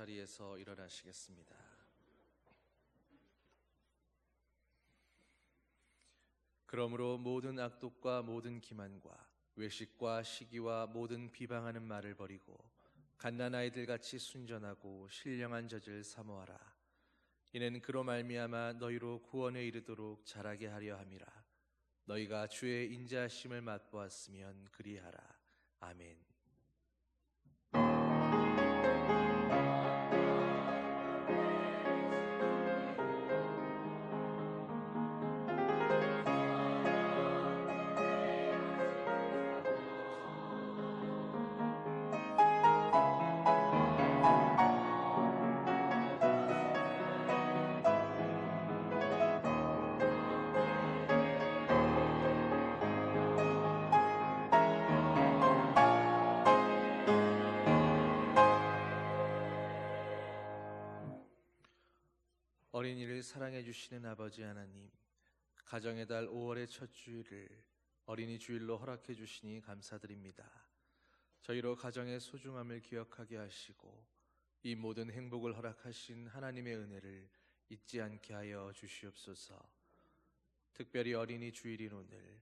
자리에서 일어나시겠습니다. 그러므로 모든 악독과 모든 기만과 외식과 시기와 모든 비방하는 말을 버리고 갓난아이들 같이 순전하고 신령한 젖을 사모하라. 이는 그로 말미암아 너희로 구원에 이르도록 자라게 하려 함이라. 너희가 주의 인자하심을 맛보았으면 그리하라. 아멘. 어린이를 사랑해 주시는 아버지 하나님, 가정의 달 5월의 첫 주일을 어린이 주일로 허락해 주시니 감사드립니다. 저희로 가정의 소중함을 기억하게 하시고 이 모든 행복을 허락하신 하나님의 은혜를 잊지 않게 하여 주시옵소서. 특별히 어린이 주일인 오늘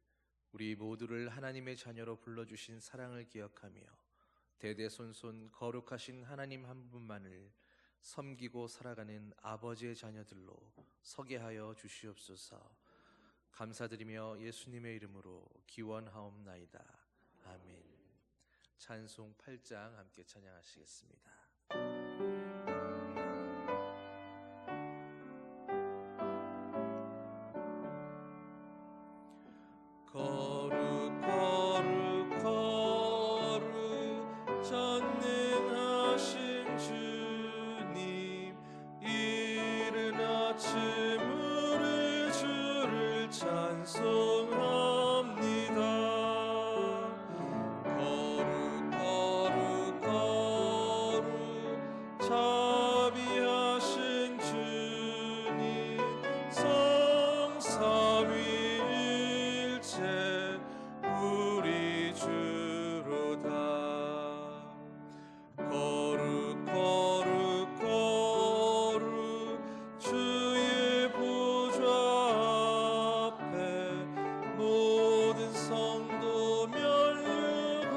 우리 모두를 하나님의 자녀로 불러주신 사랑을 기억하며 대대손손 거룩하신 하나님 한 분만을 섬기고 살아가는 아버지의 자녀들로 서게 하여 주시옵소서. 감사드리며 예수님의 이름으로 기원하옵나이다. 아멘. 찬송 8장 함께 찬양하시겠습니다. 거룩 거룩 거룩 전능하신 주님, 이른 아침 우리 주를 찬송합니다. 거룩 거룩 거룩 자비하신 주님, 성삼위일체 우리 주로다. 거룩 거룩 거룩 주의 보좌 앞에 모든 성도 면류관을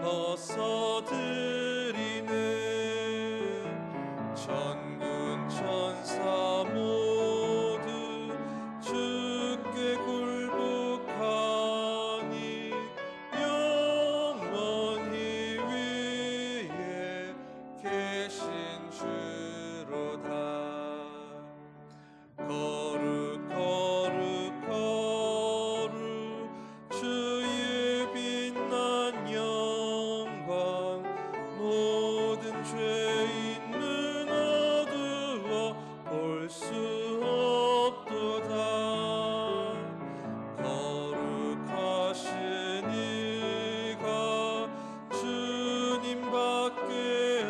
벗어드리는 천군 천사 모두 주께 굴복하니 영원히 위에 계신 주로다. 거룩 거룩 거룩 주의 빛난 영광, 모든 죄 있는 어두워 볼 수 없도다. 거룩하신 이가 주님밖에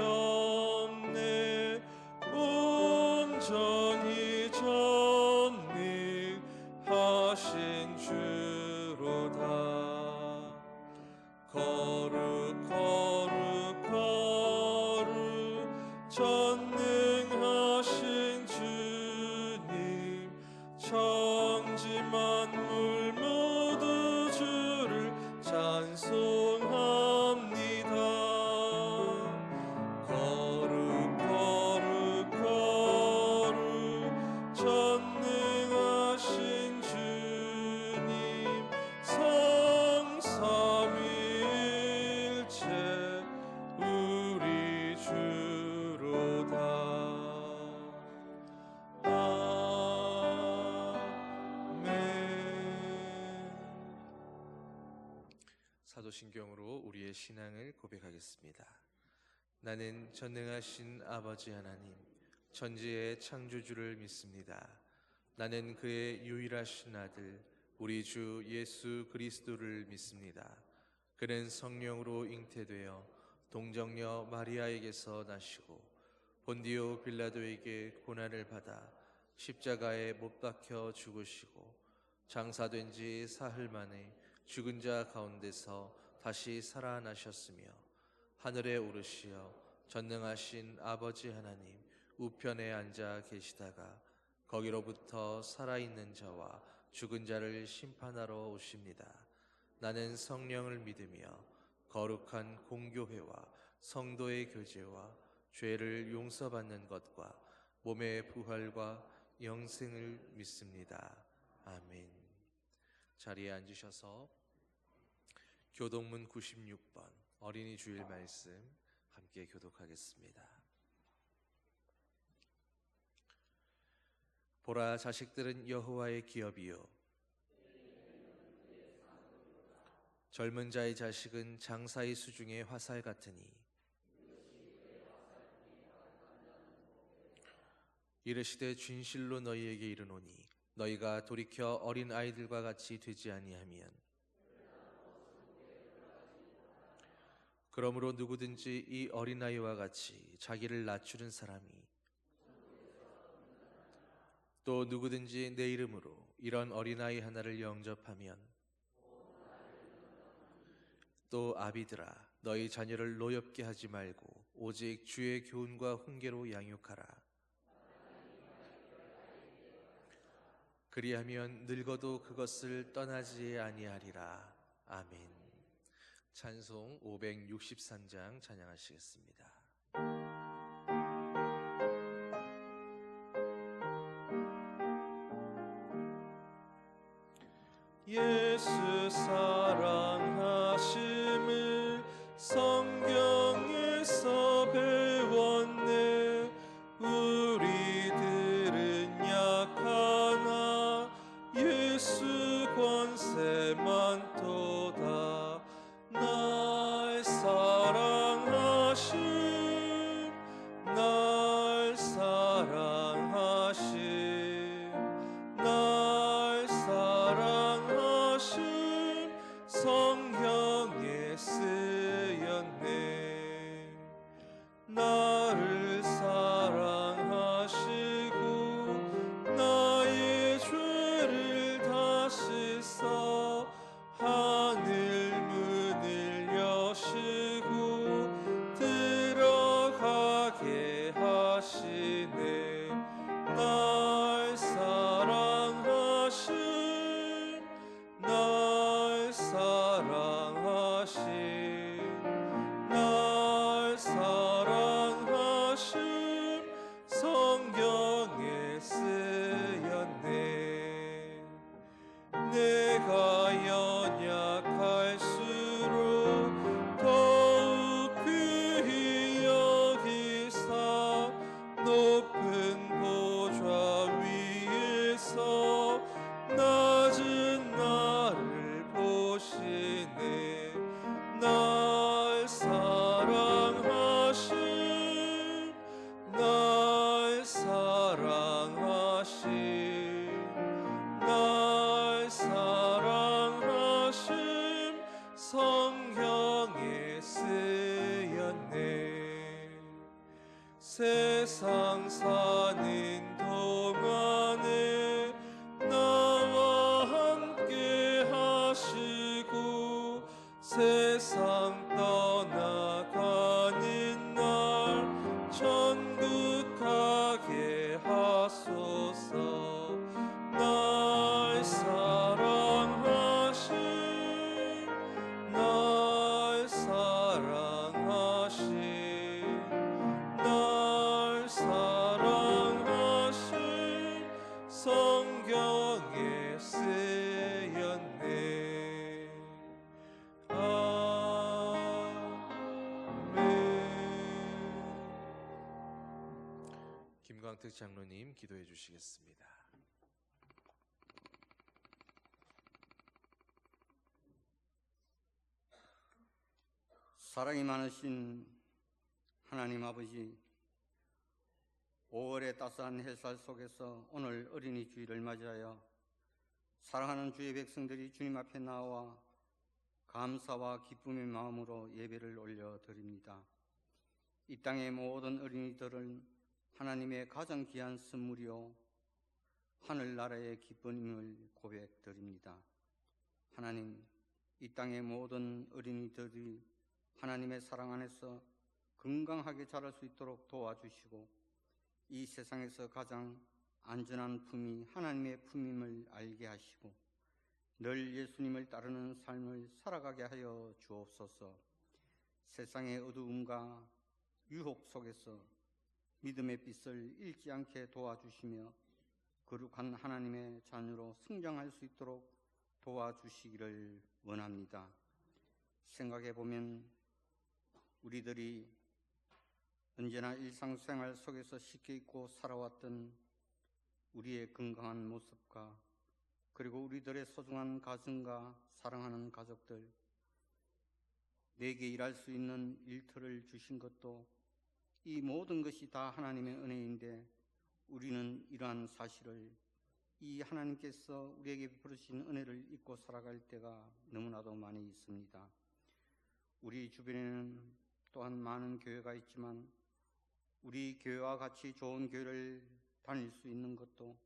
없네. 온전히 전능하신 주로다. 거룩 거룩 거룩 전능하신 주님, 천지 만물 모두 주를 찬송합니다. 거룩 거룩 거룩 전능하신 주님, 성삼위일체 우리 주로다. 아멘. 사도신경으로 우리의 신앙을 고백하겠습니다. 나는 전능하신 아버지 하나님, 천지의 창조주를 믿습니다. 나는 그의 유일하신 아들 우리 주 예수 그리스도를 믿습니다. 그는 성령으로 잉태되어 동정녀 마리아에게서 나시고 본디오 빌라도에게 고난을 받아 십자가에 못 박혀 죽으시고 장사된 지 사흘 만에 죽은 자 가운데서 다시 살아나셨으며 하늘에 오르시어 전능하신 아버지 하나님 우편에 앉아 계시다가 거기로부터 살아있는 자와 죽은 자를 심판하러 오십니다. 나는 성령을 믿으며 거룩한 공교회와 성도의 교제와 죄를 용서받는 것과 몸의 부활과 영생을 믿습니다. 아멘. 자리에 앉으셔서 교동문 96번 어린이 주일 말씀 함께 교독하겠습니다. 보라, 자식들은 여호와의 기업이요 젊은 자의 자식은 장사의 수중의 화살 같으니 이르시되 진실로 너희에게 이르노니 너희가 돌이켜 어린 아이들과 같이 되지 아니하면 그러므로 누구든지 이 어린아이와 같이 자기를 낮추는 사람이 또 누구든지 내 이름으로 이런 어린아이 하나를 영접하면 또 아비들아 너희 자녀를 노엽게 하지 말고 오직 주의 교훈과 훈계로 양육하라. 그리하면 늙어도 그것을 떠나지 아니하리라. 아멘. 찬송 563장 찬양하시겠습니다. 예수 사랑하심을 성경에서 배웠네. 우리들은 약하나 예수 권세 많도다. 날 사랑하심 날 사랑하심 날 사랑하심 성경에 쓰였네. 나를 사랑하시고 나의 죄를 다 씻어 하늘 문을 여시고 들어가게 하시네. 날 사랑하심 날 사랑하심 날 사랑하심 성경에 쓰였네. 내가 연약할수록 더욱 귀히 여기사 높은 보좌 위에서 낮은 나를 보시네. 날 사랑하심 날 사랑하심 날 사랑하심 성경에 쓰였네. 세상 사는 동안에 나와 함께 하시고 세상 떠나가는 날 천국 가게 하소서. 날 사랑하심 날 사랑하심 날 사랑하심 성경에 쓰였네. 아멘. 김광택 장로님 기도해 주시겠습니다. 사랑이 많으신 하나님 아버지, 5월의 따스한 햇살 속에서 오늘 어린이 주일을 맞이하여 사랑하는 주의 백성들이 주님 앞에 나와 감사와 기쁨의 마음으로 예배를 올려드립니다. 이 땅의 모든 어린이들은 하나님의 가장 귀한 선물이요 하늘나라의 기쁨을 고백드립니다. 하나님, 이 땅의 모든 어린이들이 하나님의 사랑 안에서 건강하게 자랄 수 있도록 도와주시고 이 세상에서 가장 안전한 품이 하나님의 품임을 알게 하시고 늘 예수님을 따르는 삶을 살아가게 하여 주옵소서. 세상의 어두움과 유혹 속에서 믿음의 빛을 잃지 않게 도와주시며 거룩한 하나님의 자녀로 성장할 수 있도록 도와주시기를 원합니다. 생각해보면 우리들이 언제나 일상생활 속에서 쉽게 잊고 살아왔던 우리의 건강한 모습과 그리고 우리들의 소중한 가정과 사랑하는 가족들, 내게 일할 수 있는 일터를 주신 것도 이 모든 것이 다 하나님의 은혜인데 우리는 이러한 사실을 이 하나님께서 우리에게 베푸신 은혜를 잊고 살아갈 때가 너무나도 많이 있습니다. 우리 주변에는 또한 많은 교회가 있지만 우리 교회와 같이 좋은 교회를 다닐 수 있는 것도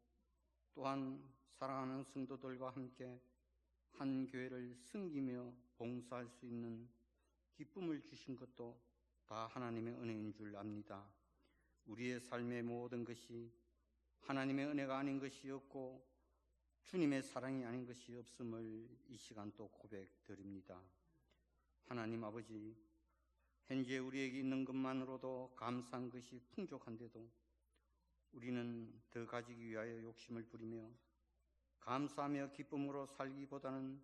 또한 사랑하는 성도들과 함께 한 교회를 섬기며 봉사할 수 있는 기쁨을 주신 것도 다 하나님의 은혜인 줄 압니다. 우리의 삶의 모든 것이 하나님의 은혜가 아닌 것이 없고 주님의 사랑이 아닌 것이 없음을 이 시간 또 고백드립니다. 하나님 아버지, 현재 우리에게 있는 것만으로도 감사한 것이 풍족한데도 우리는 더 가지기 위하여 욕심을 부리며 감사하며 기쁨으로 살기보다는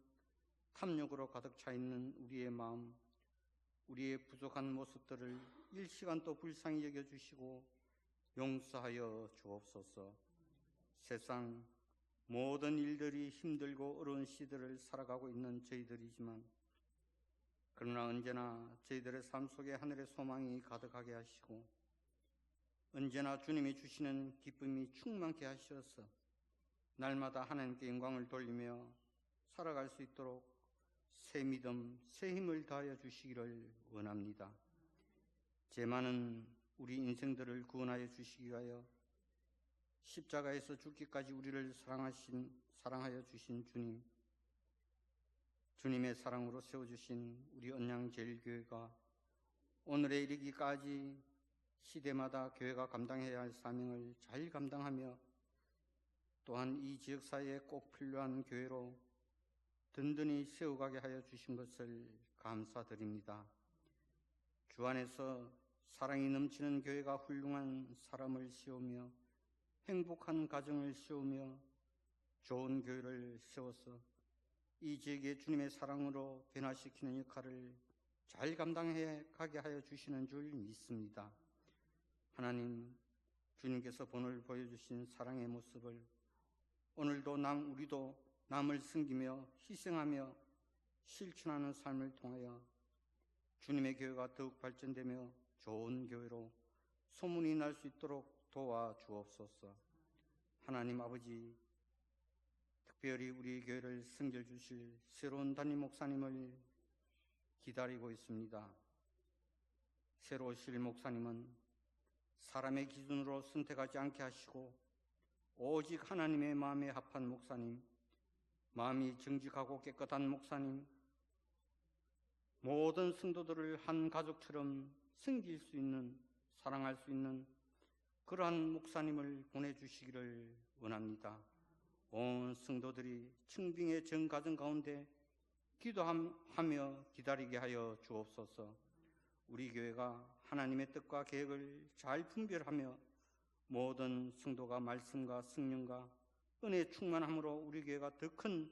탐욕으로 가득 차 있는 우리의 마음, 우리의 부족한 모습들을 일시간도 불쌍히 여겨주시고 용서하여 주옵소서. 세상 모든 일들이 힘들고 어려운 시들을 살아가고 있는 저희들이지만 그러나 언제나 저희들의 삶 속에 하늘의 소망이 가득하게 하시고 언제나 주님이 주시는 기쁨이 충만케 하셔서 날마다 하나님께 영광을 돌리며 살아갈 수 있도록 새 믿음, 새 힘을 다하여 주시기를 원합니다. 제 많은 우리 인생들을 구원하여 주시기 위하여 십자가에서 죽기까지 우리를 사랑하여 주신 주님, 주님의 사랑으로 세워주신 우리 언양제일교회가 오늘에 이르기까지 시대마다 교회가 감당해야 할 사명을 잘 감당하며 또한 이 지역사회에 꼭 필요한 교회로 든든히 세워가게 하여 주신 것을 감사드립니다. 주 안에서 사랑이 넘치는 교회가 훌륭한 사람을 세우며 행복한 가정을 세우며 좋은 교회를 세워서 이 지역의 주님의 사랑으로 변화시키는 역할을 잘 감당해 가게 하여 주시는 줄 믿습니다. 하나님, 주님께서 오늘 보여주신 사랑의 모습을 오늘도 우리도 남을 섬기며 희생하며 실천하는 삶을 통하여 주님의 교회가 더욱 발전되며 좋은 교회로 소문이 날 수 있도록 도와주옵소서. 하나님 아버지, 특별히 우리 교회를 섬겨 주실 새로운 담임 목사님을 기다리고 있습니다. 새로 오실 목사님은 사람의 기준으로 선택하지 않게 하시고 오직 하나님의 마음에 합한 목사님, 마음이 정직하고 깨끗한 목사님, 모든 성도들을 한 가족처럼 섬길 수 있는, 사랑할 수 있는 그러한 목사님을 보내주시기를 원합니다. 온 성도들이 청빙의 정가정 가운데 기도하며 기다리게 하여 주옵소서. 우리 교회가 하나님의 뜻과 계획을 잘 분별하며 모든 성도가 말씀과 성령과 은혜 충만함으로 우리 교회가 더 큰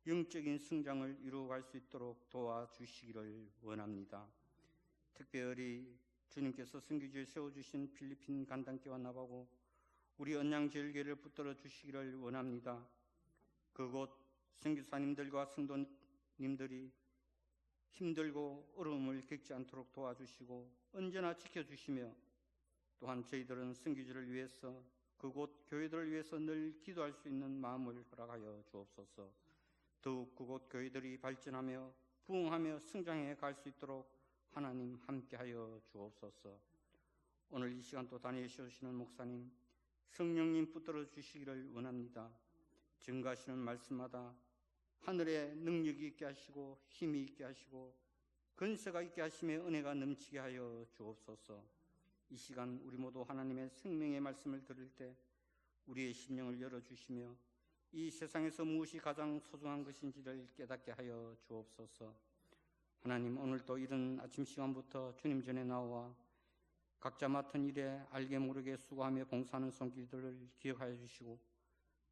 영적인 성장을 이루어갈 수 있도록 도와주시기를 원합니다. 특별히 주님께서 선교지에 세워주신 필리핀 간당교와 나바고 우리 언양제일교회를 붙들어 주시기를 원합니다. 그곳 선교사님들과 성도님들이 힘들고 어려움을 겪지 않도록 도와주시고 언제나 지켜주시며 또한 저희들은 선교지를 위해서 그곳 교회들을 위해서 늘 기도할 수 있는 마음을 허락하여 주옵소서. 더욱 그곳 교회들이 발전하며 부흥하며 성장해 갈 수 있도록 하나님 함께하여 주옵소서. 오늘 이 시간 또 다니셔 주시는 목사님, 성령님 붙들어 주시기를 원합니다. 증거하시는 말씀마다 하늘의 능력이 있게 하시고 힘이 있게 하시고 근세가 있게 하시며 은혜가 넘치게 하여 주옵소서. 이 시간 우리 모두 하나님의 생명의 말씀을 들을 때 우리의 심령을 열어주시며 이 세상에서 무엇이 가장 소중한 것인지를 깨닫게 하여 주옵소서. 하나님, 오늘도 이른 아침 시간부터 주님 전에 나와 각자 맡은 일에 알게 모르게 수고하며 봉사하는 손길들을 기억하여 주시고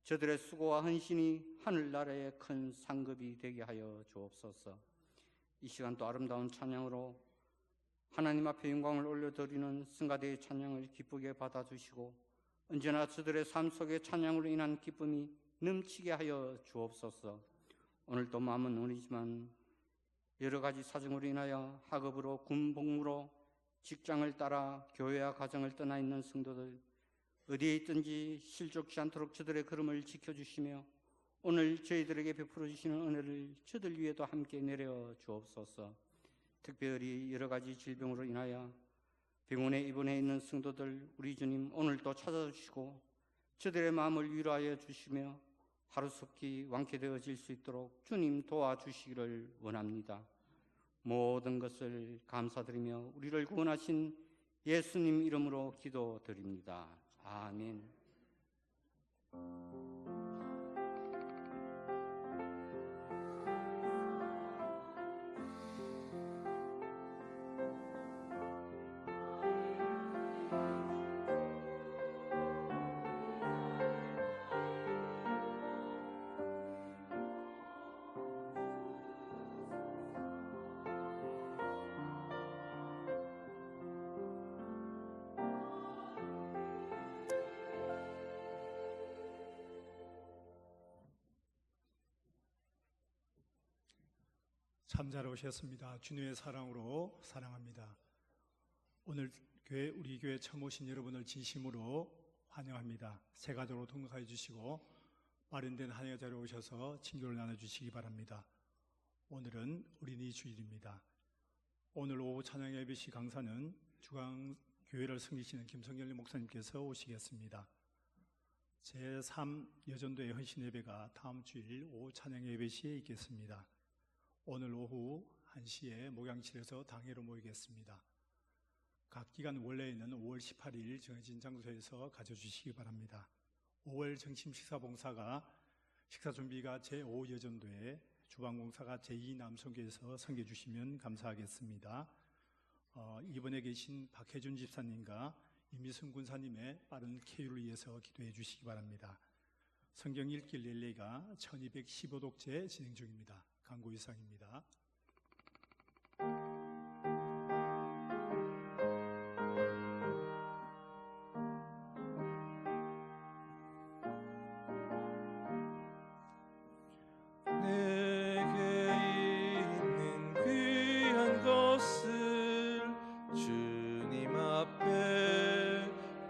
저들의 수고와 헌신이 하늘나라의 큰 상급이 되게 하여 주옵소서. 이 시간도 아름다운 찬양으로 하나님 앞에 영광을 올려드리는 승가대의 찬양을 기쁘게 받아주시고 언제나 저들의 삶 속에 찬양으로 인한 기쁨이 넘치게 하여 주옵소서. 오늘도 마음은 어리지만 여러 가지 사정으로 인하여 학업으로 군복무로 직장을 따라 교회와 가정을 떠나 있는 성도들 어디에 있든지 실족지 않도록 저들의 걸음을 지켜주시며 오늘 저희들에게 베풀어 주시는 은혜를 저들 위에도 함께 내려 주옵소서. 특별히 여러 가지 질병으로 인하여 병원에 입원해 있는 성도들 우리 주님 오늘도 찾아주시고 저들의 마음을 위로하여 주시며 하루속히 완쾌되어질 수 있도록 주님 도와주시기를 원합니다. 모든 것을 감사드리며 우리를 구원하신 예수님 이름으로 기도드립니다. 아멘. 참 잘 오셨습니다. 주님의 사랑으로 사랑합니다. 오늘 우리 교회 처음 오신 여러분을 진심으로 환영합니다. 새 가족으로 동역하여 주시고 마련된 한 해 자리에 오셔서 친교를 나눠주시기 바랍니다. 오늘은 어린이 주일입니다. 오늘 오후 찬양 예배시 강사는 주강교회를 섬기시는 김성열 목사님께서 오시겠습니다. 제3 여전도의 헌신 예배가 다음 주일 오후 찬양 예배시에 있겠습니다. 오늘 오후 1시에 목양실에서 당회로 모이겠습니다. 각 기간 원래에는 5월 18일 정해진 장소에서 가져주시기 바랍니다. 5월 정심 식사봉사가 식사 준비가 제5 여전도에 주방봉사가 제2 남성교에서 섬겨주시면 감사하겠습니다. 이번에 계신 박혜준 집사님과 이미승 군사님의 빠른 쾌유를 위해서 기도해 주시기 바랍니다. 성경 읽기 릴레이가 1215독째 진행 중입니다. 광고 이상입니다. 내게 있는 귀한 것을 주님 앞에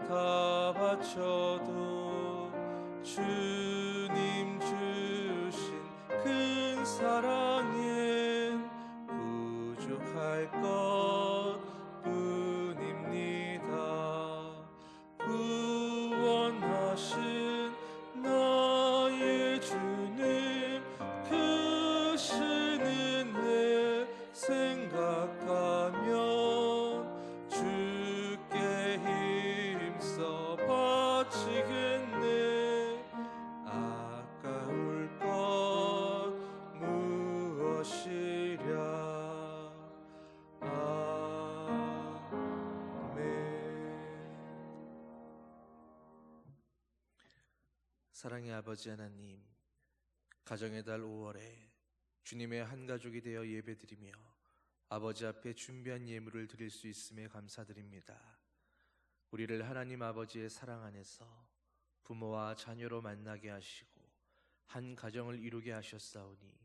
다 바쳐도 주님 주신 큰 사랑엔 부족할 것뿐입니다. 구원하신 나의 주님 크신 은혜 생각하면 주께 힘써 바치겠네. 아까울 것 무엇이랴. 아멘. 사랑의 아버지 하나님, 가정의 달 5월에 주님의 한 가족이 되어 예배드리며 아버지 앞에 준비한 예물을 드릴 수 있음에 감사드립니다. 우리를 하나님 아버지의 사랑 안에서 부모와 자녀로 만나게 하시고 한 가정을 이루게 하셨사오니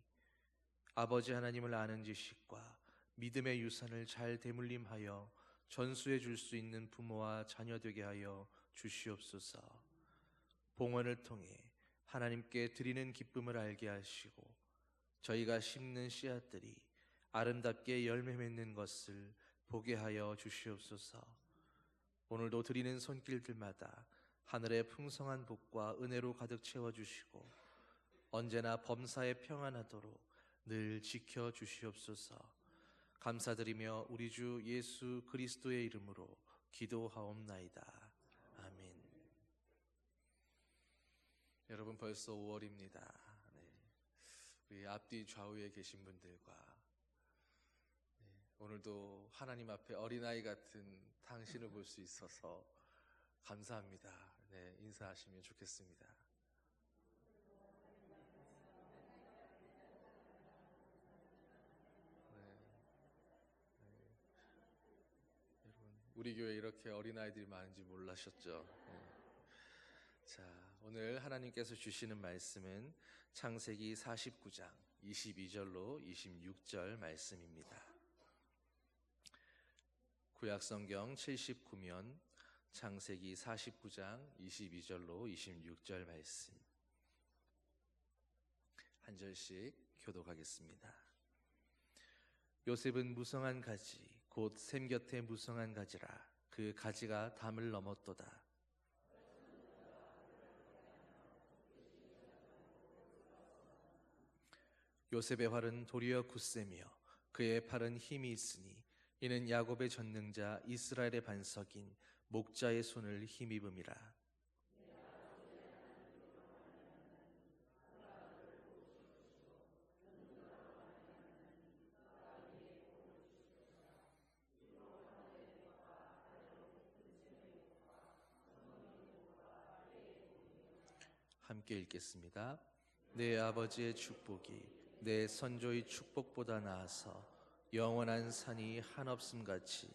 아버지 하나님을 아는 지식과 믿음의 유산을 잘 대물림하여 전수해 줄 수 있는 부모와 자녀 되게 하여 주시옵소서. 봉헌을 통해 하나님께 드리는 기쁨을 알게 하시고 저희가 심는 씨앗들이 아름답게 열매 맺는 것을 보게 하여 주시옵소서. 오늘도 드리는 손길들마다 하늘의 풍성한 복과 은혜로 가득 채워주시고 언제나 범사에 평안하도록 늘 지켜주시옵소서. 감사드리며 우리 주 예수 그리스도의 이름으로 기도하옵나이다. 아멘. 여러분 벌써 5월입니다. 우리 앞뒤 좌우에 계신 분들과 오늘도 하나님 앞에 어린아이 같은 당신을 볼 수 있어서 감사합니다. 인사하시면 좋겠습니다. 여러분, 우리 교회에 이렇게 어린아이들이 많은지 몰라셨죠? 자, 오늘 하나님께서 주시는 말씀은 창세기 49장 22절로 26절 말씀입니다. 구약성경 79면 창세기 49장 22절로 26절 말씀 한 절씩 교독하겠습니다. 요셉은 무성한 가지 곧 샘 곁에 무성한 가지라. 그 가지가 담을 넘었도다. 요셉의 활은 도리어 굳세며 그의 팔은 힘이 있으니 이는 야곱의 전능자 이스라엘의 반석인 목자의 손을 힘입음이라. 함께 읽겠습니다. 내 아버지의 축복이 내 선조의 축복보다 나아서 영원한 산이 한없음 같이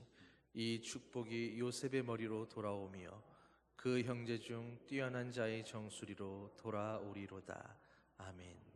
이 축복이 요셉의 머리로 돌아오며 그 형제 중 뛰어난 자의 정수리로 돌아오리로다. 아멘.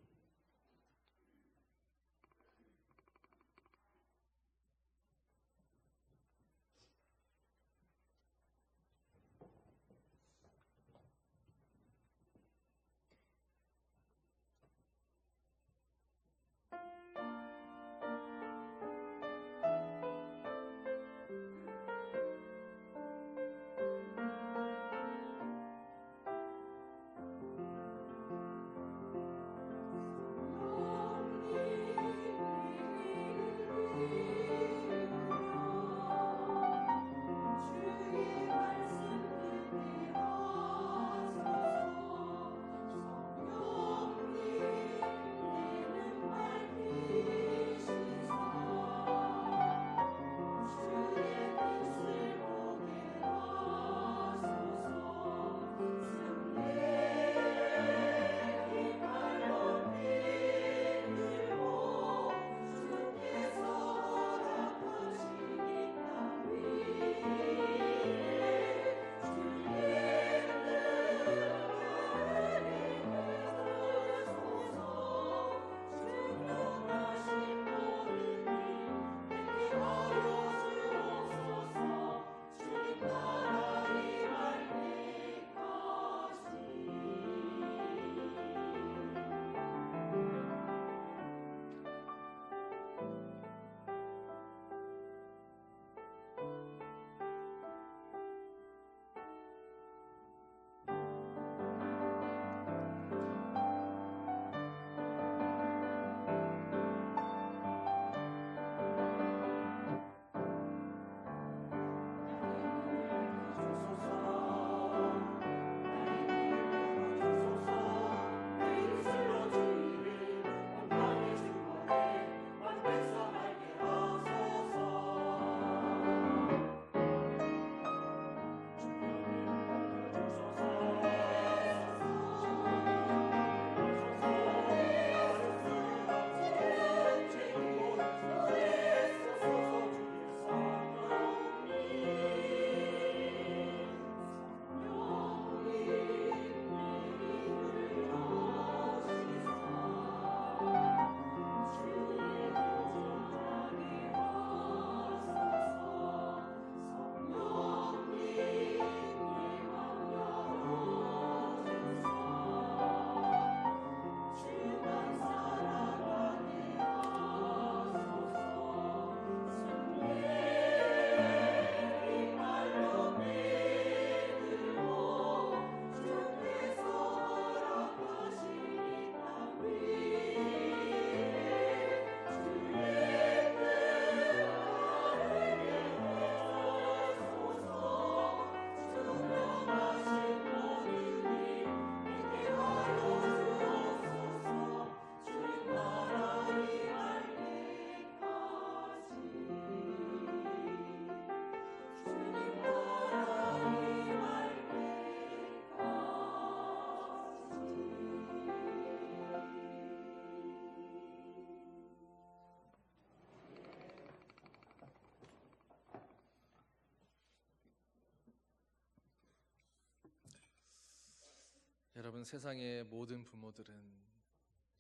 여러분, 세상의 모든 부모들은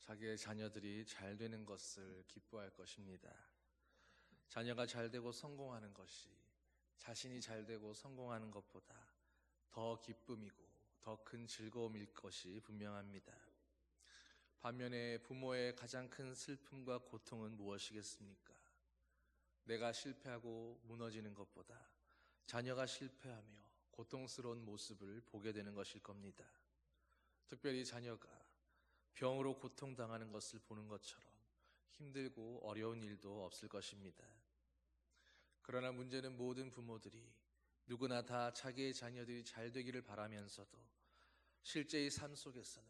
자기의 자녀들이 잘 되는 것을 기뻐할 것입니다. 자녀가 잘 되고 성공하는 것이 자신이 잘 되고 성공하는 것보다 더 기쁨이고 더 큰 즐거움일 것이 분명합니다. 반면에 부모의 가장 큰 슬픔과 고통은 무엇이겠습니까? 내가 실패하고 무너지는 것보다 자녀가 실패하며 고통스러운 모습을 보게 되는 것일 겁니다. 특별히 자녀가 병으로 고통당하는 것을 보는 것처럼 힘들고 어려운 일도 없을 것입니다. 그러나 문제는 모든 부모들이 누구나 다 자기의 자녀들이 잘 되기를 바라면서도 실제의 삶 속에서는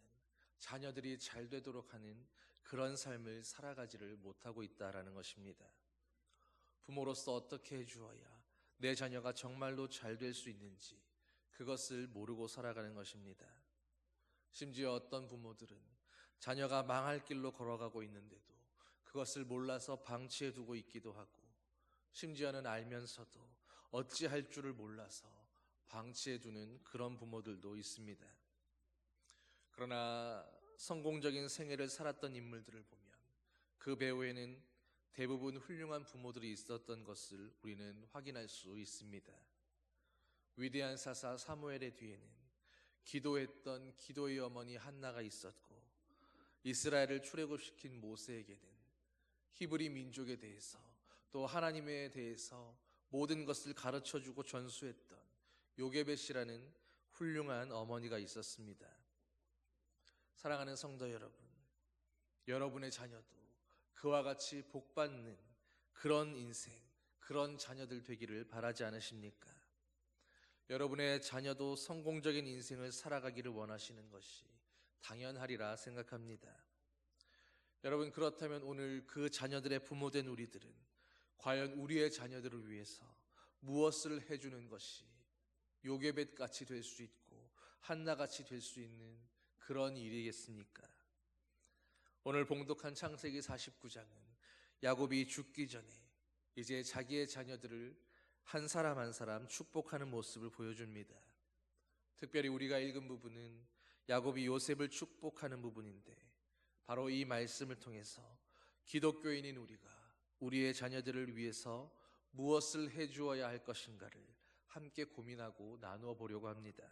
자녀들이 잘 되도록 하는 그런 삶을 살아가지를 못하고 있다라는 것입니다. 부모로서 어떻게 해주어야 내 자녀가 정말로 잘 될 수 있는지 그것을 모르고 살아가는 것입니다. 심지어 어떤 부모들은 자녀가 망할 길로 걸어가고 있는데도 그것을 몰라서 방치해 두고 있기도 하고, 심지어는 알면서도 어찌할 줄을 몰라서 방치해 두는 그런 부모들도 있습니다. 그러나 성공적인 생애를 살았던 인물들을 보면 그 배후에는 대부분 훌륭한 부모들이 있었던 것을 우리는 확인할 수 있습니다. 위대한 사사 사무엘의 뒤에는 기도했던 기도의 어머니 한나가 있었고, 이스라엘을 출애굽시킨 모세에게는 히브리 민족에 대해서 또 하나님에 대해서 모든 것을 가르쳐주고 전수했던 요게벳이라는 훌륭한 어머니가 있었습니다. 사랑하는 성도 여러분, 여러분의 자녀도 그와 같이 복받는 그런 인생, 그런 자녀들 되기를 바라지 않으십니까? 여러분의 자녀도 성공적인 인생을 살아가기를 원하시는 것이 당연하리라 생각합니다. 여러분, 그렇다면 오늘 그 자녀들의 부모된 우리들은 과연 우리의 자녀들을 위해서 무엇을 해주는 것이 요게벳같이 될 수 있고 한나같이 될 수 있는 그런 일이겠습니까? 오늘 봉독한 창세기 49장은 야곱이 죽기 전에 이제 자기의 자녀들을 한 사람 한 사람 축복하는 모습을 보여줍니다. 특별히 우리가 읽은 부분은 야곱이 요셉을 축복하는 부분인데, 바로 이 말씀을 통해서 기독교인인 우리가 우리의 자녀들을 위해서 무엇을 해주어야 할 것인가를 함께 고민하고 나누어 보려고 합니다.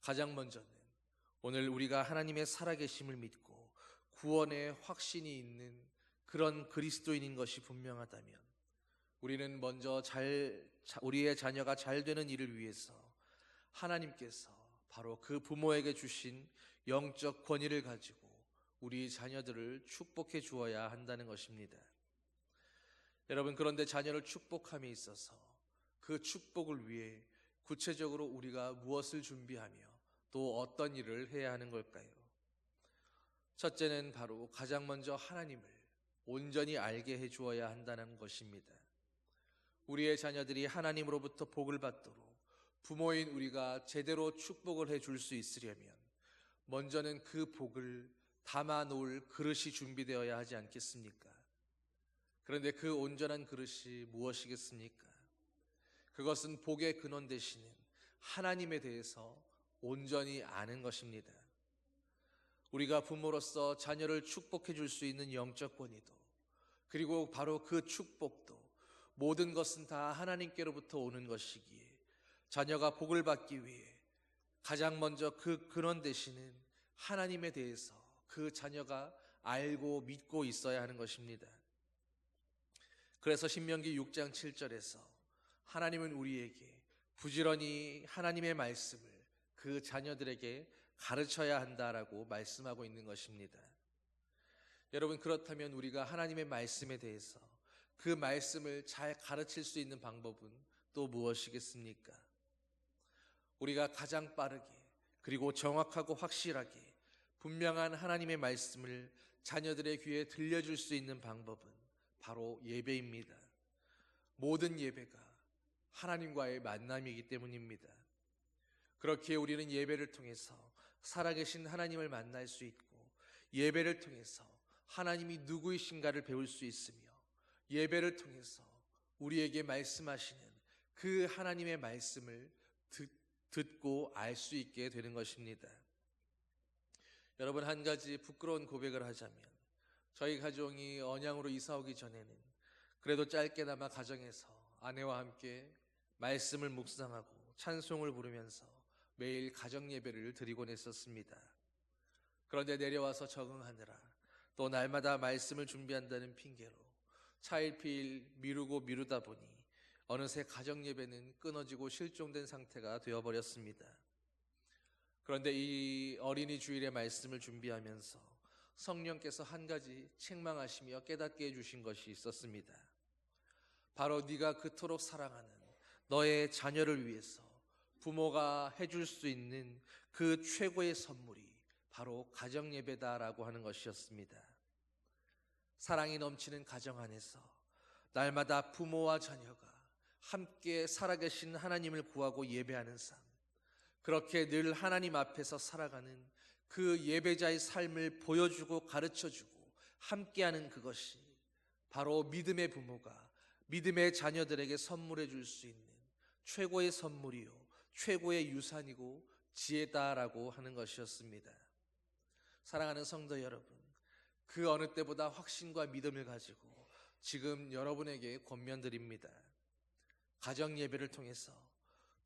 가장 먼저는 오늘 우리가 하나님의 살아계심을 믿고 구원의 확신이 있는 그런 그리스도인인 것이 분명하다면, 우리는 먼저 우리의 자녀가 잘 되는 일을 위해서 하나님께서 바로 그 부모에게 주신 영적 권위를 가지고 우리 자녀들을 축복해 주어야 한다는 것입니다. 여러분, 그런데 자녀를 축복함에 있어서 그 축복을 위해 구체적으로 우리가 무엇을 준비하며 또 어떤 일을 해야 하는 걸까요? 첫째는 바로 가장 먼저 하나님을 온전히 알게 해 주어야 한다는 것입니다. 우리의 자녀들이 하나님으로부터 복을 받도록 부모인 우리가 제대로 축복을 해 줄 수 있으려면 먼저는 그 복을 담아 놓을 그릇이 준비되어야 하지 않겠습니까? 그런데 그 온전한 그릇이 무엇이겠습니까? 그것은 복의 근원 되시는 하나님에 대해서 온전히 아는 것입니다. 우리가 부모로서 자녀를 축복해 줄 수 있는 영적 권위도, 그리고 바로 그 축복도 모든 것은 다 하나님께로부터 오는 것이기에 자녀가 복을 받기 위해 가장 먼저 그 근원 되시는 하나님에 대해서 그 자녀가 알고 믿고 있어야 하는 것입니다. 그래서 신명기 6장 7절에서 하나님은 우리에게 부지런히 하나님의 말씀을 그 자녀들에게 가르쳐야 한다라고 말씀하고 있는 것입니다. 여러분, 그렇다면 우리가 하나님의 말씀에 대해서 그 말씀을 잘 가르칠 수 있는 방법은 또 무엇이겠습니까? 우리가 가장 빠르게 그리고 정확하고 확실하게 분명한 하나님의 말씀을 자녀들의 귀에 들려줄 수 있는 방법은 바로 예배입니다. 모든 예배가 하나님과의 만남이기 때문입니다. 그렇기에 우리는 예배를 통해서 살아계신 하나님을 만날 수 있고, 예배를 통해서 하나님이 누구이신가를 배울 수 있으며, 예배를 통해서 우리에게 말씀하시는 그 하나님의 말씀을 듣고 알 수 있게 되는 것입니다. 여러분, 한 가지 부끄러운 고백을 하자면 저희 가정이 언양으로 이사 오기 전에는 그래도 짧게나마 가정에서 아내와 함께 말씀을 묵상하고 찬송을 부르면서 매일 가정 예배를 드리곤 했었습니다. 그런데 내려와서 적응하느라 또 날마다 말씀을 준비한다는 핑계로 차일피일 미루고 미루다 보니 어느새 가정 예배는 끊어지고 실종된 상태가 되어버렸습니다. 그런데 이 어린이 주일의 말씀을 준비하면서 성령께서 한 가지 책망하시며 깨닫게 해주신 것이 있었습니다. 바로 네가 그토록 사랑하는 너의 자녀를 위해서 부모가 해줄 수 있는 그 최고의 선물이 바로 가정 예배다라고 하는 것이었습니다. 사랑이 넘치는 가정 안에서 날마다 부모와 자녀가 함께 살아계신 하나님을 구하고 예배하는 삶, 그렇게 늘 하나님 앞에서 살아가는 그 예배자의 삶을 보여주고 가르쳐주고 함께하는 그것이 바로 믿음의 부모가 믿음의 자녀들에게 선물해 줄 수 있는 최고의 선물이요 최고의 유산이고 지혜다라고 하는 것이었습니다. 사랑하는 성도 여러분, 그 어느 때보다 확신과 믿음을 가지고 지금 여러분에게 권면드립니다. 가정 예배를 통해서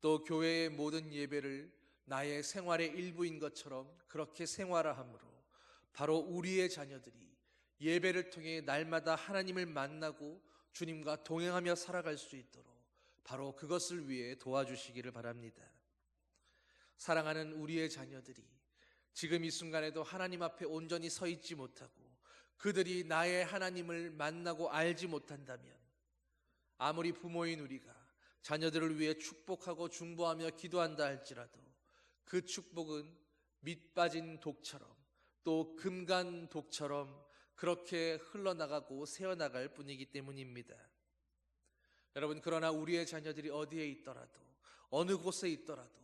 또 교회의 모든 예배를 나의 생활의 일부인 것처럼 그렇게 생활하므로 바로 우리의 자녀들이 예배를 통해 날마다 하나님을 만나고 주님과 동행하며 살아갈 수 있도록 바로 그것을 위해 도와주시기를 바랍니다. 사랑하는 우리의 자녀들이 지금 이 순간에도 하나님 앞에 온전히 서 있지 못하고 그들이 나의 하나님을 만나고 알지 못한다면 아무리 부모인 우리가 자녀들을 위해 축복하고 중보하며 기도한다 할지라도 그 축복은 밑 빠진 독처럼 또 금간 독처럼 그렇게 흘러나가고 새어나갈 뿐이기 때문입니다. 여러분, 그러나 우리의 자녀들이 어디에 있더라도 어느 곳에 있더라도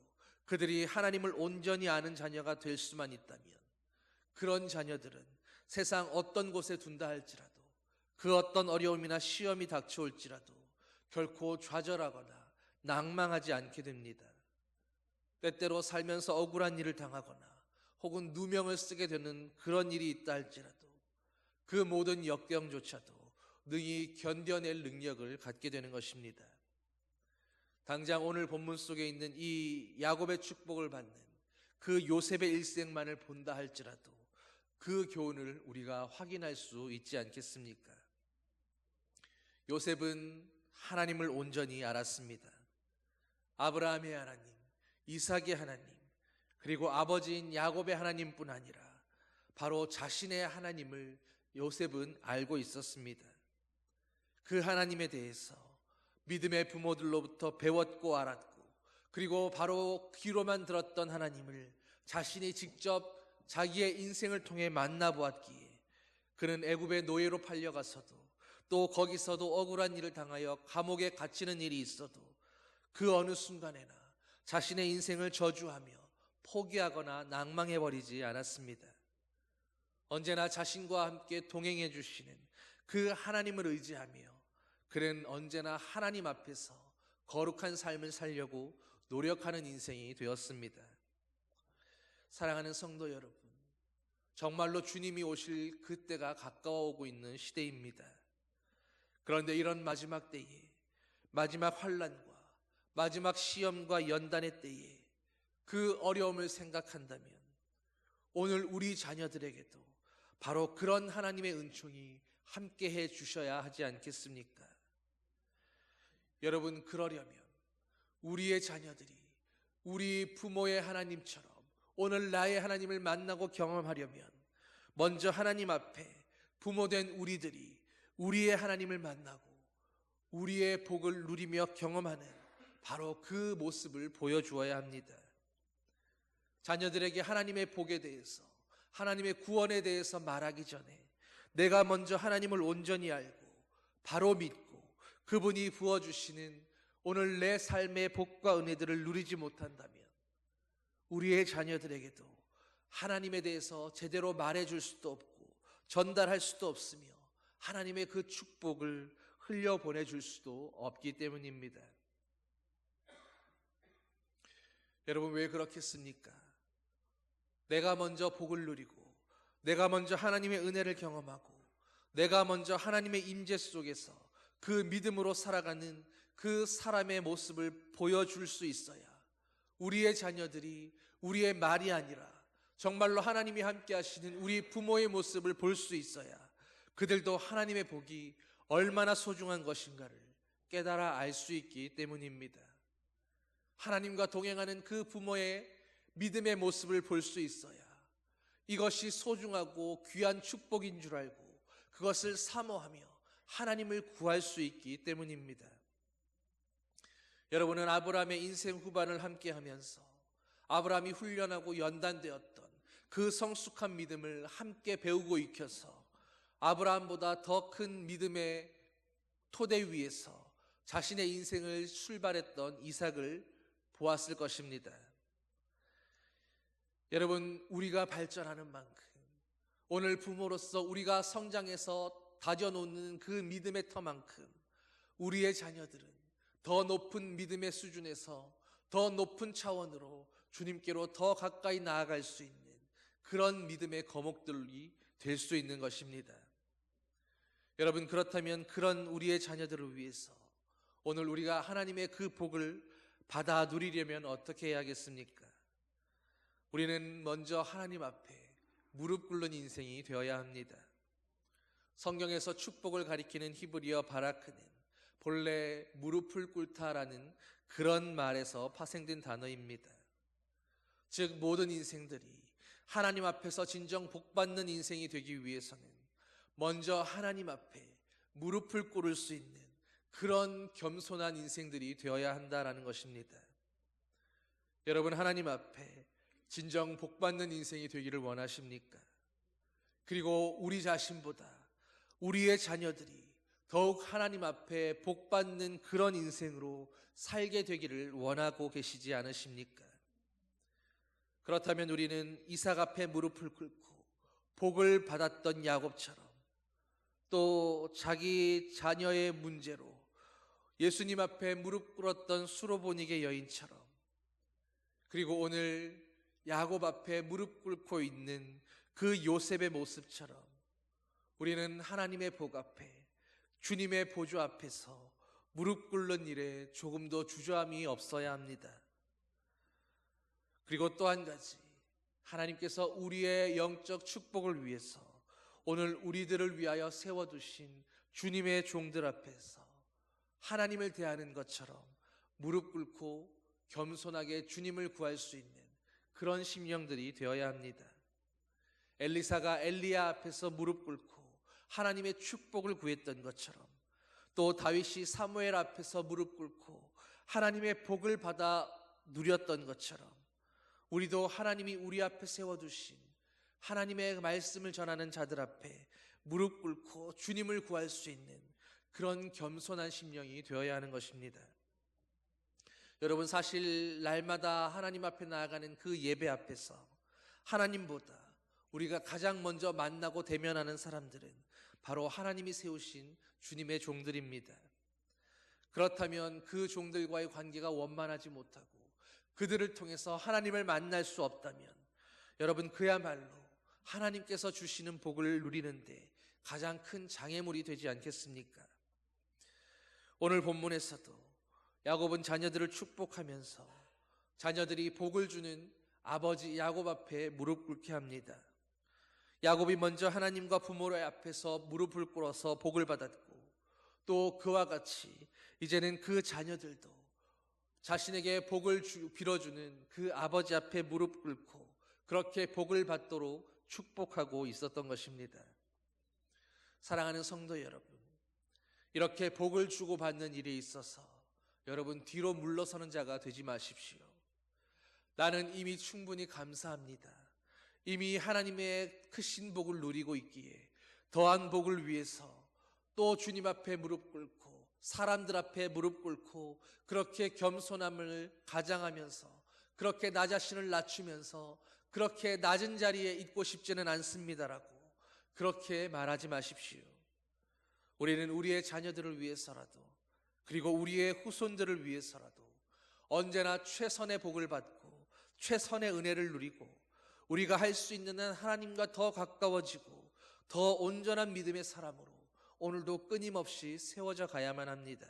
그들이 하나님을 온전히 아는 자녀가 될 수만 있다면 그런 자녀들은 세상 어떤 곳에 둔다 할지라도 그 어떤 어려움이나 시험이 닥쳐올지라도 결코 좌절하거나 낭망하지 않게 됩니다. 때때로 살면서 억울한 일을 당하거나 혹은 누명을 쓰게 되는 그런 일이 있다 할지라도 그 모든 역경조차도 능히 견뎌낼 능력을 갖게 되는 것입니다. 당장 오늘 본문 속에 있는 이 야곱의 축복을 받는 그 요셉의 일생만을 본다 할지라도 그 교훈을 우리가 확인할 수 있지 않겠습니까? 요셉은 하나님을 온전히 알았습니다. 아브라함의 하나님, 이삭의 하나님, 그리고 아버지인 야곱의 하나님뿐 아니라 바로 자신의 하나님을 요셉은 알고 있었습니다. 그 하나님에 대해서 믿음의 부모들로부터 배웠고 알았고 그리고 바로 귀로만 들었던 하나님을 자신이 직접 자기의 인생을 통해 만나보았기에 그는 애굽의 노예로 팔려가서도 또 거기서도 억울한 일을 당하여 감옥에 갇히는 일이 있어도 그 어느 순간에나 자신의 인생을 저주하며 포기하거나 낭망해버리지 않았습니다. 언제나 자신과 함께 동행해 주시는 그 하나님을 의지하며 그는 언제나 하나님 앞에서 거룩한 삶을 살려고 노력하는 인생이 되었습니다. 사랑하는 성도 여러분, 정말로 주님이 오실 그때가 가까워 오고 있는 시대입니다. 그런데 이런 마지막 때에 마지막 환난과 마지막 시험과 연단의 때에 그 어려움을 생각한다면 오늘 우리 자녀들에게도 바로 그런 하나님의 은총이 함께해 주셔야 하지 않겠습니까? 여러분, 그러려면 우리의 자녀들이 우리 부모의 하나님처럼 오늘 나의 하나님을 만나고 경험하려면 먼저 하나님 앞에 부모된 우리들이 우리의 하나님을 만나고 우리의 복을 누리며 경험하는 바로 그 모습을 보여주어야 합니다. 자녀들에게 하나님의 복에 대해서 하나님의 구원에 대해서 말하기 전에 내가 먼저 하나님을 온전히 알고 바로 믿고 그분이 부어주시는 오늘 내 삶의 복과 은혜들을 누리지 못한다면 우리의 자녀들에게도 하나님에 대해서 제대로 말해줄 수도 없고 전달할 수도 없으며 하나님의 그 축복을 흘려보내줄 수도 없기 때문입니다. 여러분, 왜 그렇겠습니까? 내가 먼저 복을 누리고, 내가 먼저 하나님의 은혜를 경험하고, 내가 먼저 하나님의 임재 속에서 그 믿음으로 살아가는 그 사람의 모습을 보여줄 수 있어야 우리의 자녀들이 우리의 말이 아니라 정말로 하나님이 함께 하시는 우리 부모의 모습을 볼 수 있어야 그들도 하나님의 복이 얼마나 소중한 것인가를 깨달아 알 수 있기 때문입니다. 하나님과 동행하는 그 부모의 믿음의 모습을 볼 수 있어야 이것이 소중하고 귀한 축복인 줄 알고 그것을 사모하며 하나님을 구할 수 있기 때문입니다. 여러분은 아브라함의 인생 후반을 함께 하면서 아브라함이 훈련하고 연단되었던 그 성숙한 믿음을 함께 배우고 익혀서 아브라함보다 더 큰 믿음의 토대 위에서 자신의 인생을 출발했던 이삭을 보았을 것입니다. 여러분, 우리가 발전하는 만큼 오늘 부모로서 우리가 성장해서 다져놓는 그 믿음의 터만큼 우리의 자녀들은 더 높은 믿음의 수준에서 더 높은 차원으로 주님께로 더 가까이 나아갈 수 있는 그런 믿음의 거목들이 될 수 있는 것입니다. 여러분, 그렇다면 그런 우리의 자녀들을 위해서 오늘 우리가 하나님의 그 복을 받아 누리려면 어떻게 해야겠습니까? 우리는 먼저 하나님 앞에 무릎 꿇는 인생이 되어야 합니다. 성경에서 축복을 가리키는 히브리어 바라크는 본래 무릎을 꿇다라는 그런 말에서 파생된 단어입니다. 즉 모든 인생들이 하나님 앞에서 진정 복받는 인생이 되기 위해서는 먼저 하나님 앞에 무릎을 꿇을 수 있는 그런 겸손한 인생들이 되어야 한다라는 것입니다. 여러분, 하나님 앞에 진정 복받는 인생이 되기를 원하십니까? 그리고 우리 자신보다 우리의 자녀들이 더욱 하나님 앞에 복받는 그런 인생으로 살게 되기를 원하고 계시지 않으십니까? 그렇다면 우리는 이삭 앞에 무릎을 꿇고 복을 받았던 야곱처럼, 또 자기 자녀의 문제로 예수님 앞에 무릎 꿇었던 수로보니게 여인처럼, 그리고 오늘 야곱 앞에 무릎 꿇고 있는 그 요셉의 모습처럼 우리는 하나님의 복 앞에, 주님의 보좌 앞에서 무릎 꿇는 일에 조금도 주저함이 없어야 합니다. 그리고 또 한 가지, 하나님께서 우리의 영적 축복을 위해서 오늘 우리들을 위하여 세워두신 주님의 종들 앞에서 하나님을 대하는 것처럼 무릎 꿇고 겸손하게 주님을 구할 수 있는 그런 심령들이 되어야 합니다. 엘리사가 엘리야 앞에서 무릎 꿇고 하나님의 축복을 구했던 것처럼, 또 다윗이 사무엘 앞에서 무릎 꿇고 하나님의 복을 받아 누렸던 것처럼 우리도 하나님이 우리 앞에 세워두신 하나님의 말씀을 전하는 자들 앞에 무릎 꿇고 주님을 구할 수 있는 그런 겸손한 심령이 되어야 하는 것입니다. 여러분, 사실 날마다 하나님 앞에 나아가는 그 예배 앞에서 하나님보다 우리가 가장 먼저 만나고 대면하는 사람들은 바로 하나님이 세우신 주님의 종들입니다. 그렇다면 그 종들과의 관계가 원만하지 못하고 그들을 통해서 하나님을 만날 수 없다면 여러분, 그야말로 하나님께서 주시는 복을 누리는데 가장 큰 장애물이 되지 않겠습니까? 오늘 본문에서도 야곱은 자녀들을 축복하면서 자녀들이 복을 주는 아버지 야곱 앞에 무릎 꿇게 합니다. 야곱이 먼저 하나님과 부모의 앞에서 무릎을 꿇어서 복을 받았고, 또 그와 같이 이제는 그 자녀들도 자신에게 복을 빌어주는 그 아버지 앞에 무릎 꿇고 그렇게 복을 받도록 축복하고 있었던 것입니다. 사랑하는 성도 여러분, 이렇게 복을 주고받는 일에 있어서 여러분 뒤로 물러서는 자가 되지 마십시오. 나는 이미 충분히 감사합니다. 이미 하나님의 크신 복을 누리고 있기에 더한 복을 위해서 또 주님 앞에 무릎 꿇고 사람들 앞에 무릎 꿇고 그렇게 겸손함을 가장하면서 그렇게 나 자신을 낮추면서 그렇게 낮은 자리에 있고 싶지는 않습니다라고 그렇게 말하지 마십시오. 우리는 우리의 자녀들을 위해서라도, 그리고 우리의 후손들을 위해서라도 언제나 최선의 복을 받고 최선의 은혜를 누리고 우리가 할 수 있는 한 하나님과 더 가까워지고 더 온전한 믿음의 사람으로 오늘도 끊임없이 세워져 가야만 합니다.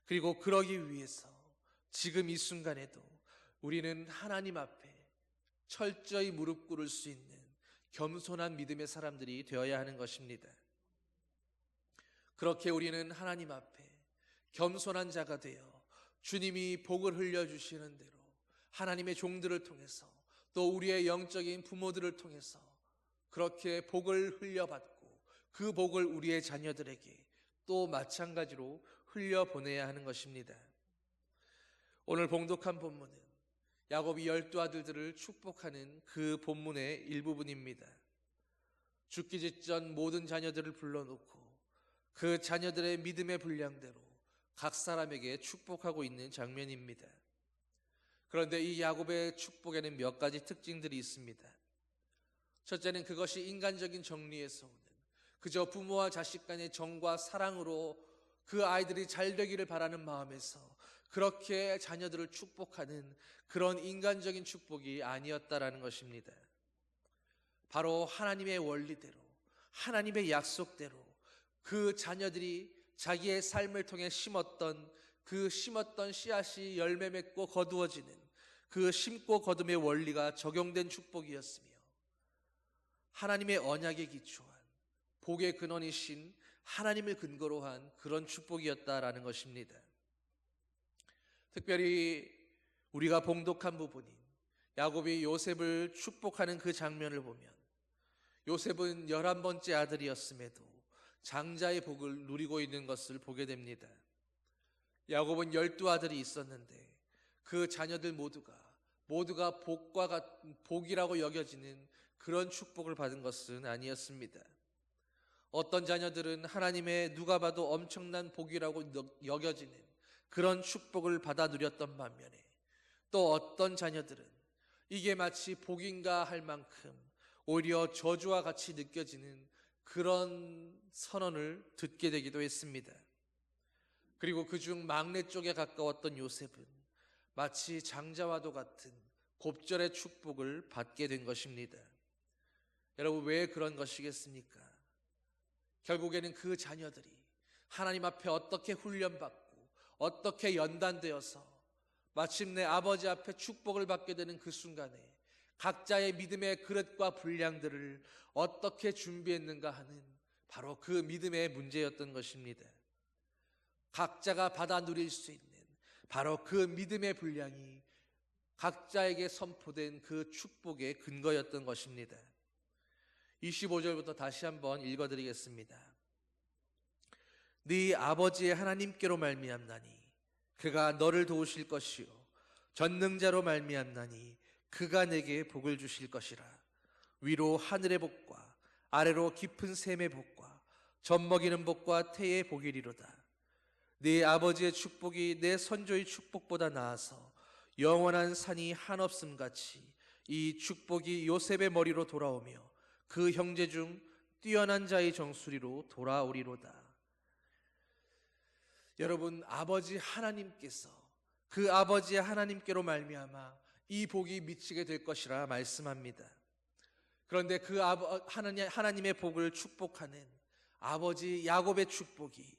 그리고 그러기 위해서 지금 이 순간에도 우리는 하나님 앞에 철저히 무릎 꿇을 수 있는 겸손한 믿음의 사람들이 되어야 하는 것입니다. 그렇게 우리는 하나님 앞에 겸손한 자가 되어 주님이 복을 흘려주시는 대로 하나님의 종들을 통해서 또 우리의 영적인 부모들을 통해서 그렇게 복을 흘려받고 그 복을 우리의 자녀들에게 또 마찬가지로 흘려보내야 하는 것입니다. 오늘 봉독한 본문은 야곱이 12아들들을 축복하는 그 본문의 일부분입니다. 죽기 직전 모든 자녀들을 불러놓고 그 자녀들의 믿음의 분량대로 각 사람에게 축복하고 있는 장면입니다. 그런데 이 야곱의 축복에는 몇 가지 특징들이 있습니다. 첫째는 그것이 인간적인 정리에서 오는 그저 부모와 자식 간의 정과 사랑으로 그 아이들이 잘 되기를 바라는 마음에서 그렇게 자녀들을 축복하는 그런 인간적인 축복이 아니었다라는 것입니다. 바로 하나님의 원리대로 하나님의 약속대로 그 자녀들이 자기의 삶을 통해 심었던 씨앗이 열매 맺고 거두어지는 그 심고 거둠의 원리가 적용된 축복이었으며 하나님의 언약에 기초한 복의 근원이신 하나님을 근거로 한 그런 축복이었다라는 것입니다. 특별히 우리가 봉독한 부분인 야곱이 요셉을 축복하는 그 장면을 보면 요셉은 11번째 아들이었음에도 장자의 복을 누리고 있는 것을 보게 됩니다. 야곱은 12아들이 있었는데 그 자녀들 모두가 복이라고 여겨지는 그런 축복을 받은 것은 아니었습니다. 어떤 자녀들은 하나님의 누가 봐도 엄청난 복이라고 여겨지는 그런 축복을 받아 누렸던 반면에 또 어떤 자녀들은 이게 마치 복인가 할 만큼 오히려 저주와 같이 느껴지는 그런 선언을 듣게 되기도 했습니다. 그리고 그중 막내 쪽에 가까웠던 요셉은 마치 장자와도 같은 곱절의 축복을 받게 된 것입니다. 여러분, 왜 그런 것이겠습니까? 결국에는 그 자녀들이 하나님 앞에 어떻게 훈련받고 어떻게 연단되어서 마침내 아버지 앞에 축복을 받게 되는 그 순간에 각자의 믿음의 그릇과 분량들을 어떻게 준비했는가 하는 바로 그 믿음의 문제였던 것입니다. 각자가 받아 누릴 수 있는 바로 그 믿음의 분량이 각자에게 선포된 그 축복의 근거였던 것입니다. 25절부터 다시 한번 읽어드리겠습니다. 네 아버지의 하나님께로 말미암나니 그가 너를 도우실 것이요 전능자로 말미암나니 그가 내게 복을 주실 것이라. 위로 하늘의 복과 아래로 깊은 샘의 복과 젖먹이는 복과 태의 복이리로다. 네 아버지의 축복이 내 선조의 축복보다 나아서 영원한 산이 한없음 같이 이 축복이 요셉의 머리로 돌아오며 그 형제 중 뛰어난 자의 정수리로 돌아오리로다. 여러분, 아버지 하나님께서 그 아버지의 하나님께로 말미암아 이 복이 미치게 될 것이라 말씀합니다. 그런데 그 하나님의 복을 축복하는 아버지 야곱의 축복이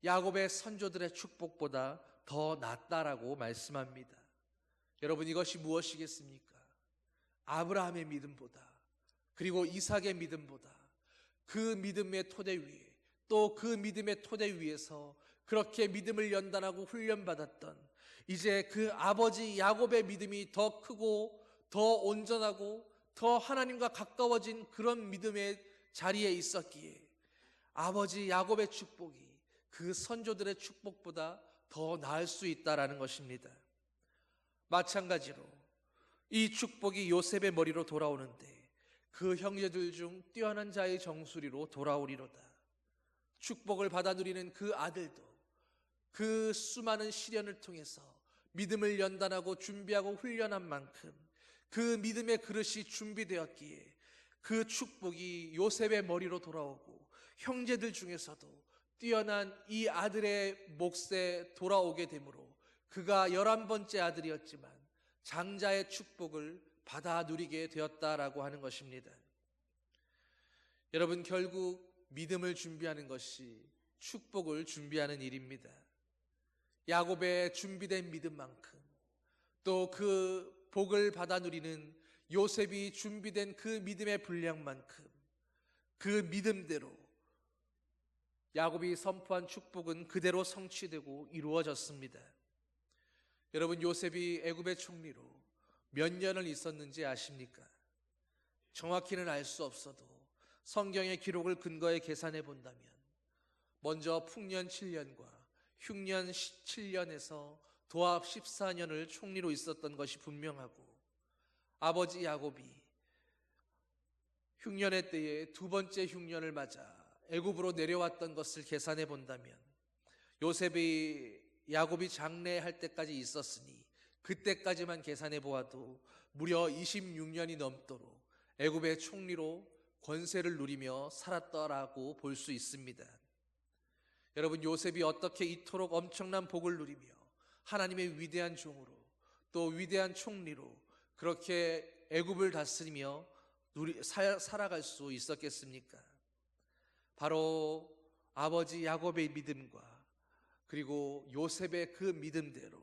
야곱의 선조들의 축복보다 더 낫다라고 말씀합니다. 여러분, 이것이 무엇이겠습니까? 아브라함의 믿음보다 그리고 이삭의 믿음보다 그 믿음의 토대 위에 또 그 믿음의 토대 위에서 그렇게 믿음을 연단하고 훈련받았던 이제 그 아버지 야곱의 믿음이 더 크고 더 온전하고 더 하나님과 가까워진 그런 믿음의 자리에 있었기에 아버지 야곱의 축복이 그 선조들의 축복보다 더 나을 수 있다라는 것입니다. 마찬가지로 이 축복이 요셉의 머리로 돌아오는데 그 형제들 중 뛰어난 자의 정수리로 돌아오리로다. 축복을 받아 누리는 그 아들도 그 수많은 시련을 통해서 믿음을 연단하고 준비하고 훈련한 만큼 그 믿음의 그릇이 준비되었기에 그 축복이 요셉의 머리로 돌아오고 형제들 중에서도 뛰어난 이 아들의 몫에 돌아오게 되므로 그가 11번째 아들이었지만 장자의 축복을 받아 누리게 되었다라고 하는 것입니다. 여러분, 결국 믿음을 준비하는 것이 축복을 준비하는 일입니다. 야곱의 준비된 믿음만큼 또 그 복을 받아 누리는 요셉이 준비된 그 믿음의 분량만큼 그 믿음대로 야곱이 선포한 축복은 그대로 성취되고 이루어졌습니다. 여러분, 요셉이 애굽의 총리로 몇 년을 있었는지 아십니까? 정확히는 알 수 없어도 성경의 기록을 근거해 계산해 본다면 먼저 풍년 7년과 흉년 7년에서 도합 14년을 총리로 있었던 것이 분명하고, 아버지 야곱이 흉년의 때에 두 번째 흉년을 맞아 애굽으로 내려왔던 것을 계산해 본다면 요셉이 야곱이 장래할 때까지 있었으니 그때까지만 계산해 보아도 무려 26년이 넘도록 애굽의 총리로 권세를 누리며 살았더라고 볼 수 있습니다. 여러분, 요셉이 어떻게 이토록 엄청난 복을 누리며 하나님의 위대한 종으로 또 위대한 총리로 그렇게 애굽을 다스리며 살아갈 수 있었겠습니까? 바로 아버지 야곱의 믿음과 그리고 요셉의 그 믿음대로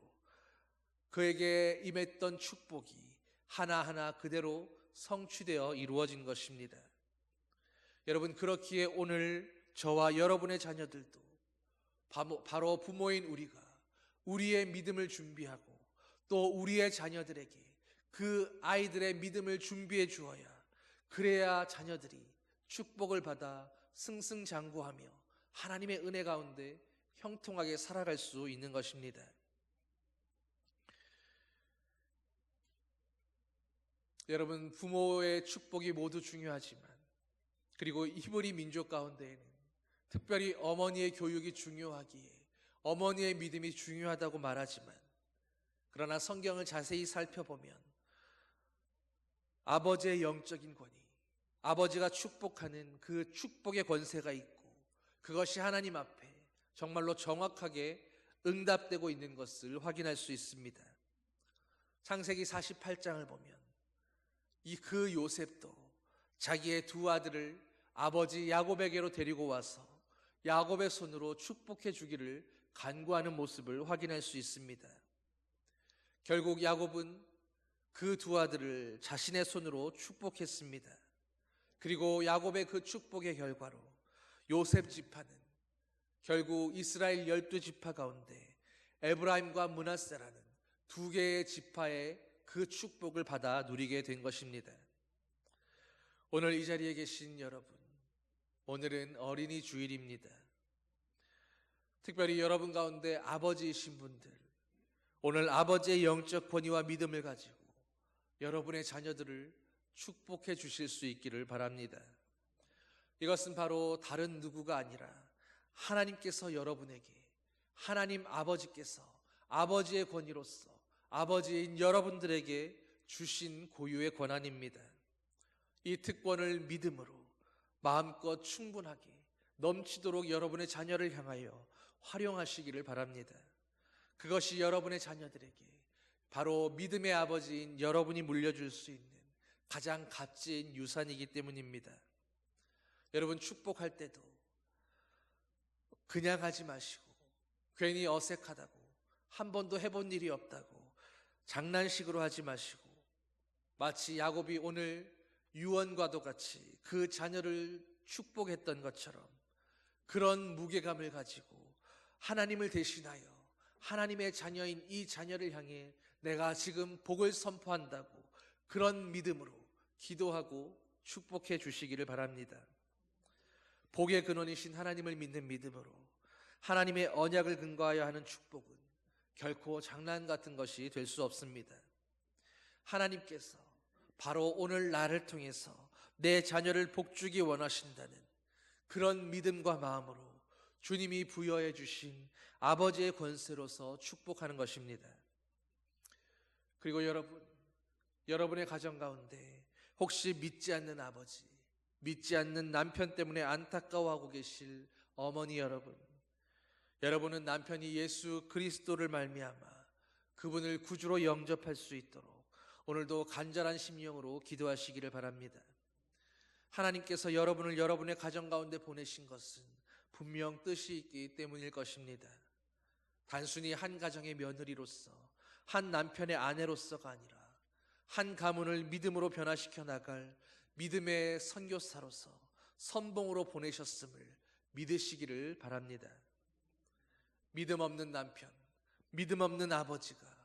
그에게 임했던 축복이 하나하나 그대로 성취되어 이루어진 것입니다. 여러분, 그렇기에 오늘 저와 여러분의 자녀들도 바로 부모인 우리가 우리의 믿음을 준비하고 또 우리의 자녀들에게 그 아이들의 믿음을 준비해 주어야, 그래야 자녀들이 축복을 받아 승승장구하며 하나님의 은혜 가운데 형통하게 살아갈 수 있는 것입니다. 여러분, 부모의 축복이 모두 중요하지만 그리고 히브리 민족 가운데에는 특별히 어머니의 교육이 중요하기에 어머니의 믿음이 중요하다고 말하지만, 그러나 성경을 자세히 살펴보면 아버지의 영적인 권위, 아버지가 축복하는 그 축복의 권세가 있고 그것이 하나님 앞에 정말로 정확하게 응답되고 있는 것을 확인할 수 있습니다. 창세기 48장을 보면 그 요셉도 자기의 두 아들을 아버지 야곱에게로 데리고 와서 야곱의 손으로 축복해 주기를 간구하는 모습을 확인할 수 있습니다. 결국 야곱은 그 두 아들을 자신의 손으로 축복했습니다. 그리고 야곱의 그 축복의 결과로 요셉 지파는 결국 이스라엘 12지파 가운데 에브라임과 므낫세라는 두 개의 지파의 그 축복을 받아 누리게 된 것입니다. 오늘 이 자리에 계신 여러분, 오늘은 어린이 주일입니다. 특별히 여러분 가운데 아버지이신 분들, 오늘 아버지의 영적 권위와 믿음을 가지고 여러분의 자녀들을 축복해 주실 수 있기를 바랍니다. 이것은 바로 다른 누구가 아니라 하나님께서 여러분에게, 하나님 아버지께서 아버지의 권위로서 아버지인 여러분들에게 주신 고유의 권한입니다. 이 특권을 믿음으로 마음껏 충분하게 넘치도록 여러분의 자녀를 향하여 활용하시기를 바랍니다. 그것이 여러분의 자녀들에게 바로 믿음의 아버지인 여러분이 물려줄 수 있는 가장 값진 유산이기 때문입니다. 여러분, 축복할 때도 그냥 하지 마시고 괜히 어색하다고, 한 번도 해본 일이 없다고 장난식으로 하지 마시고, 마치 야곱이 오늘 유언과도 같이 그 자녀를 축복했던 것처럼 그런 무게감을 가지고 하나님을 대신하여 하나님의 자녀인 이 자녀를 향해 내가 지금 복을 선포한다고 그런 믿음으로 기도하고 축복해 주시기를 바랍니다. 복의 근원이신 하나님을 믿는 믿음으로 하나님의 언약을 근거하여 하는 축복은 결코 장난 같은 것이 될 수 없습니다. 하나님께서 바로 오늘 나를 통해서 내 자녀를 복주기 원하신다는 그런 믿음과 마음으로 주님이 부여해 주신 아버지의 권세로서 축복하는 것입니다. 그리고 여러분의 가정 가운데 혹시 믿지 않는 아버지, 믿지 않는 남편 때문에 안타까워하고 계실 어머니 여러분, 여러분은 남편이 예수 그리스도를 말미암아 그분을 구주로 영접할 수 있도록 오늘도 간절한 심령으로 기도하시기를 바랍니다. 하나님께서 여러분을 여러분의 가정 가운데 보내신 것은 분명 뜻이 있기 때문일 것입니다. 단순히 한 가정의 며느리로서, 한 남편의 아내로서가 아니라 한 가문을 믿음으로 변화시켜 나갈 믿음의 선교사로서 선봉으로 보내셨음을 믿으시기를 바랍니다. 믿음 없는 남편, 믿음 없는 아버지가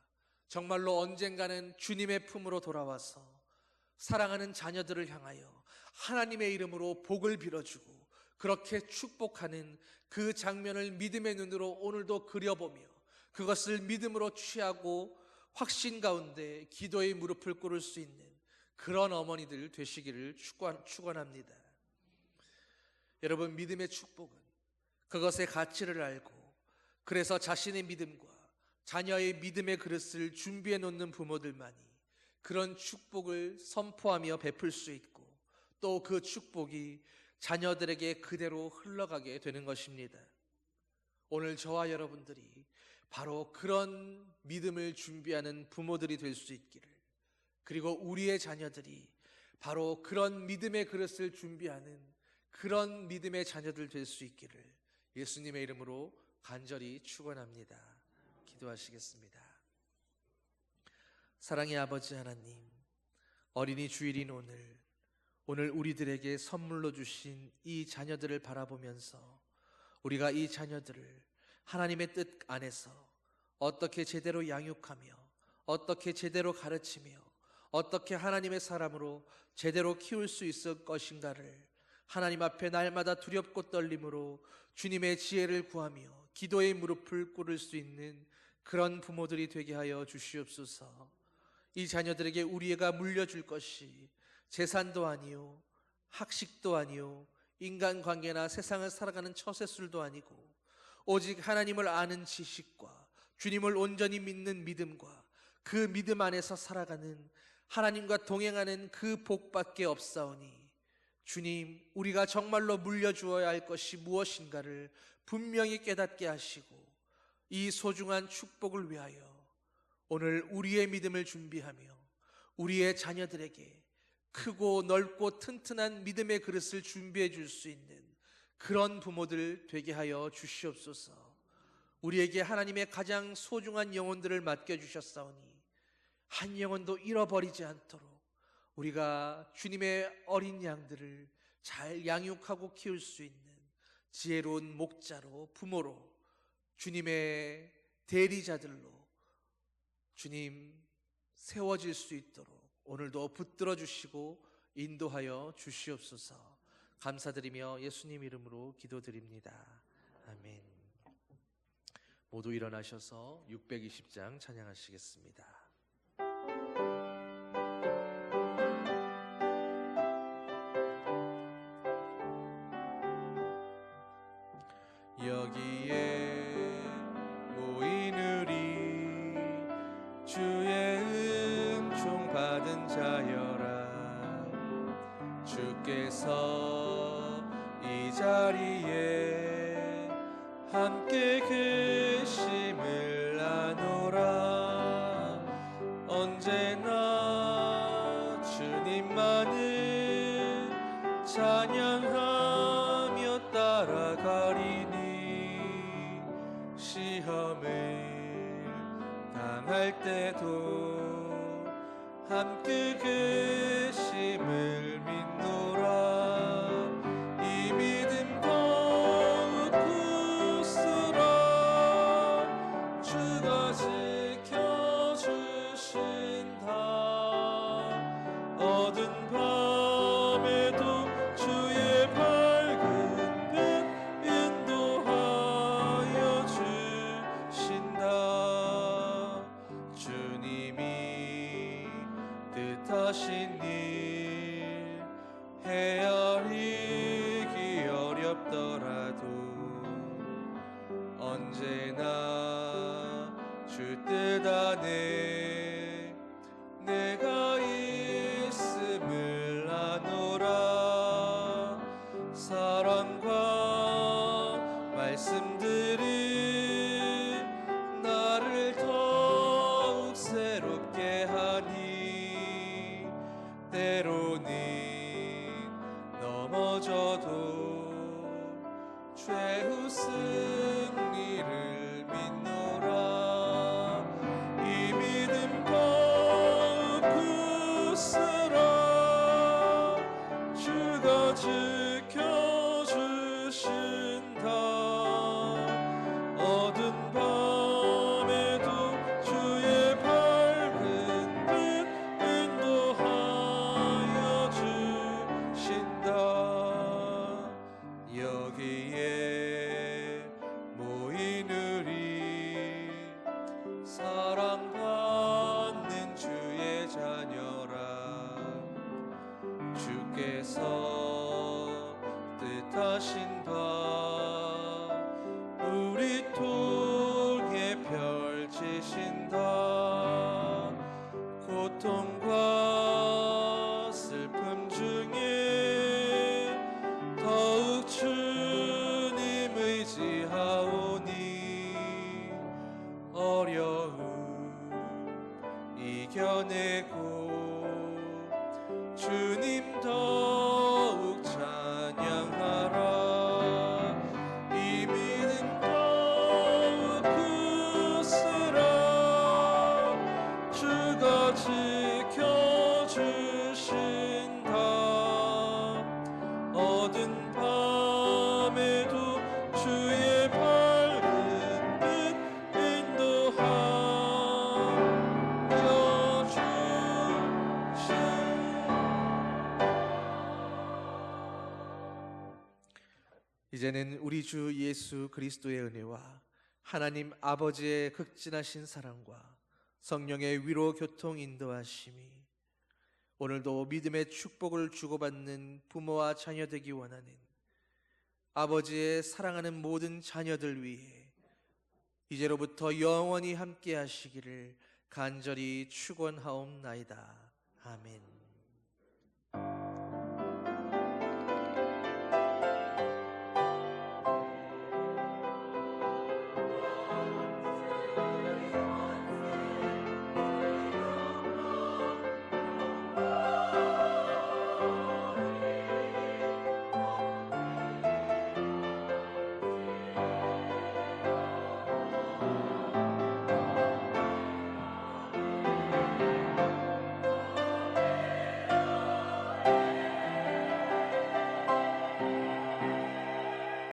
정말로 언젠가는 주님의 품으로 돌아와서 사랑하는 자녀들을 향하여 하나님의 이름으로 복을 빌어주고 그렇게 축복하는 그 장면을 믿음의 눈으로 오늘도 그려보며 그것을 믿음으로 취하고 확신 가운데 기도의 무릎을 꿇을 수 있는 그런 어머니들 되시기를 축원합니다. 여러분, 믿음의 축복은 그것의 가치를 알고 그래서 자신의 믿음과 자녀의 믿음의 그릇을 준비해 놓는 부모들만이 그런 축복을 선포하며 베풀 수 있고 또 그 축복이 자녀들에게 그대로 흘러가게 되는 것입니다. 오늘 저와 여러분들이 바로 그런 믿음을 준비하는 부모들이 될 수 있기를, 그리고 우리의 자녀들이 바로 그런 믿음의 그릇을 준비하는 그런 믿음의 자녀들 될 수 있기를 예수님의 이름으로 간절히 축원합니다. 기도하시겠습니다. 사랑의 아버지 하나님, 어린이 주일인 오늘 우리들에게 선물로 주신 이 자녀들을 바라보면서 우리가 이 자녀들을 하나님의 뜻 안에서 어떻게 제대로 양육하며 어떻게 제대로 가르치며 어떻게 하나님의 사람으로 제대로 키울 수 있을 것인가를 하나님 앞에 날마다 두렵고 떨림으로 주님의 지혜를 구하며 기도의 무릎을 꿇을 수 있는 그런 부모들이 되게 하여 주시옵소서. 이 자녀들에게 우리가 물려줄 것이 재산도 아니요, 학식도 아니요, 인간관계나 세상을 살아가는 처세술도 아니고 오직 하나님을 아는 지식과 주님을 온전히 믿는 믿음과 그 믿음 안에서 살아가는 하나님과 동행하는 그 복밖에 없사오니 주님, 우리가 정말로 물려주어야 할 것이 무엇인가를 분명히 깨닫게 하시고 이 소중한 축복을 위하여 오늘 우리의 믿음을 준비하며 우리의 자녀들에게 크고 넓고 튼튼한 믿음의 그릇을 준비해 줄 수 있는 그런 부모들 되게 하여 주시옵소서. 우리에게 하나님의 가장 소중한 영혼들을 맡겨주셨사오니 한 영혼도 잃어버리지 않도록 우리가 주님의 어린 양들을 잘 양육하고 키울 수 있는 지혜로운 목자로, 부모로, 주님의 대리자들로 주님 세워질 수 있도록 오늘도 붙들어 주시고 인도하여 주시옵소서. 감사드리며 예수님 이름으로 기도드립니다. 아멘. 모두 일어나셔서 620장 찬양하시겠습니다. 여기에 모인 우리 주의 은총 받은 자여라. 주께서 이 자리에 함께 계심을 아노라. 언제나 주님만을 찬양하며 따라가리니 시험을 당할 때도 함께 계심을 믿노라. 이 믿음 더욱 굳으라. 주가 지켜주신다. 어두운 밤에도 주의 밝은 빛 인도하여 주신다. 주님이 뜻하신 일 헤아리기 어렵더라도 언제나 주 뜻 안에 내가 있음을 아노라. 사랑과 말씀들이 나를 더욱 새롭게 하니 시험을 당할 때도 함께 계심을 믿노라. 이 믿음 더욱 굳으라. 주가 지켜주신다. 어두운 밤에도 주의 밝은 빛 인도하여 주신다. 주님이 뜻하신 일 헤아리기 어렵더라도 언제나 주 뜻 안에 내가 있음을 아노라. 사랑과 말씀들이 나를 더욱 새롭게 하니 시험을 주께서 뜻하신 바 우리 통해 펼치신다. 고통과 슬픔 중에 더욱 주님 의지하오니 어려움 이겨내고 주님 더욱 찬양하라. 이 믿음 더욱 굳으라. 주가 지켜주신다. 어두운 밤에도 주의 밝은 빛 인도하여 주신. 이제는 우리 주 예수 그리스도의 은혜와 하나님 아버지의 극진하신 사랑과 성령의 위로 교통 인도하심이 오늘도 믿음의 축복을 주고받는 부모와 자녀 되기 원하는 아버지의 사랑하는 모든 자녀들 위해 이제로부터 영원히 함께 하시기를 간절히 축원하옵나이다. 아멘.